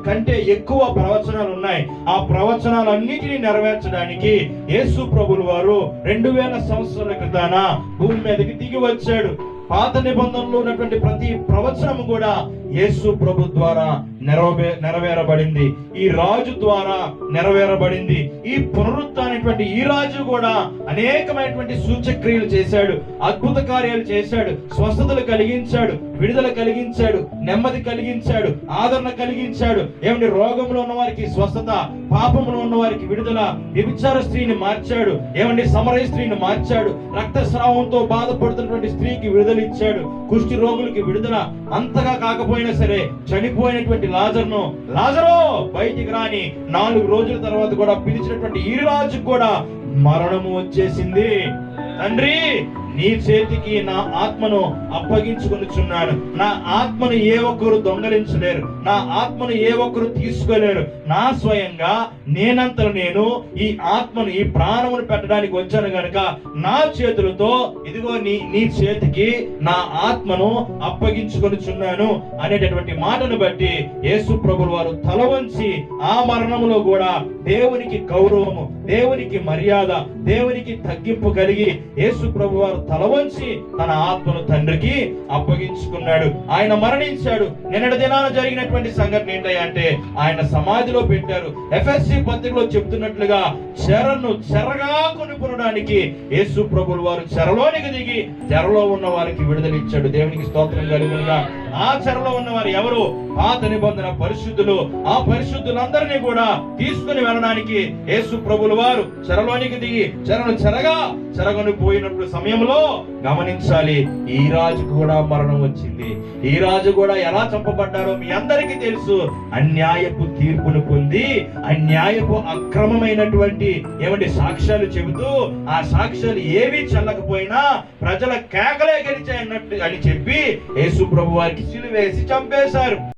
కంటే ఎక్కువ ప్రవచనాలు ఉన్నాయి. ఆ ప్రవచనాలన్నిటినీ నెరవేర్చడానికి యేసు ప్రభులు వారు 2000 సంవత్సరాల క్రితాన భూమి మీదకి దిగి వచ్చాడు. పాత నిబంధనలో ఉన్నటువంటి ప్రతి ప్రవచనము కూడా యేసు ప్రభు ద్వారా నెరవేరబడింది. ఈ రాజు ద్వారా నెరవేరబడింది. ఈ పునరుత్థానటువంటి ఈ రాజు కూడా అనేకమైనటువంటి సూచక్రియలు చేశాడు, అద్భుత కార్యాలు చేశాడు, స్వస్థతలు కలిగించాడు, విడుదల కలిగించాడు, నెమ్మది కలిగించాడు, ఆదరణ కలిగించాడు. ఏమంటే రోగంలో ఉన్న వారికి స్వస్థత, పాపంలో ఉన్న వారికి విడుదల, వ్యభిచార స్త్రీని మార్చాడు, ఏమంటే సమరయ స్త్రీని మార్చాడు, రక్తస్రావంతో బాధపడుతున్నటువంటి స్త్రీకి విడుదల ఇచ్చాడు, కుష్టి రోగులకి విడుదల. అంతగా కాకపోయినా సరే చనిపోయినటువంటి లాజరు బయటికి రాని 4 రోజుల తర్వాత కూడా పిలిచినటువంటి ఈ రాజు కూడా మరణము వచ్చేసింది. తండ్రి, నీ చేతికి నా ఆత్మను అప్పగించుకొనిచున్నాను. నా ఆత్మను ఏ ఒక్కరు దొంగలించలేరు, నా ఆత్మను ఏ ఒక్కరు తీసుకోలేరు. నా స్వయంగా నేనంతలో నేను ఈ ఆత్మను, ఈ ప్రాణమును పెట్టడానికి వచ్చాను గనుక నా చేతులతో ఇదిగో నీ చేతికి నా ఆత్మను అప్పగించుకొనిచున్నాను అనేటటువంటి మాటను బట్టి యేసు ప్రభువు వారు తల వంచి ఆ మరణములో కూడా దేవునికి గౌరవము, దేవునికి మర్యాద, దేవునికి తగ్గింపు కలిగి యేసు ప్రభువు వారు తల వంచి తన ఆత్మను తండ్రికి అప్పగించుకున్నాడు. ఆయన మరణించాడు. నిన్నటి దినాన జరిగినటువంటి సంఘటన ఏంటంటే ఆయన సమాధిలో పెట్టారు. ఎఫెసీ పత్రికలో చెప్తున్నట్లుగా చెరగా కొనుక్కోవడానికి యేసు ప్రభువు వారు చెరలోనికి దిగి చెరలో ఉన్న వారికి విడుదలిచ్చాడు. దేవునికి స్తోత్రం కలుగునుగా. ఆ చెరలో ఉన్న వారు ఎవరు? పాత నిబంధన పరిశుద్ధులు. ఆ పరిశుద్ధులందరినీ కూడా తీసుకుని వెళ్ళడానికి యేసు ప్రభువు వారు చెరలోనికి దిగి చెరగొని పోయినప్పుడు సమయంలో గమనించాలి, ఈ రాజు కూడా మరణం వచ్చింది. ఈ రాజు కూడా ఎలా చంపబడ్డారో మీ అందరికీ తెలుసు. అన్యాయపు తీర్పును పొంది, అన్యాయపు అక్రమమైనటువంటి సాక్ష్యాలు చెబుతూ ఆ సాక్ష్యాలు ఏవి చెల్లకపోయినా ప్రజల కేకలే గెలిచాయన్నట్టు అని చెప్పి యేసు ప్రభు వారికి సిలువేసి చంపేశారు.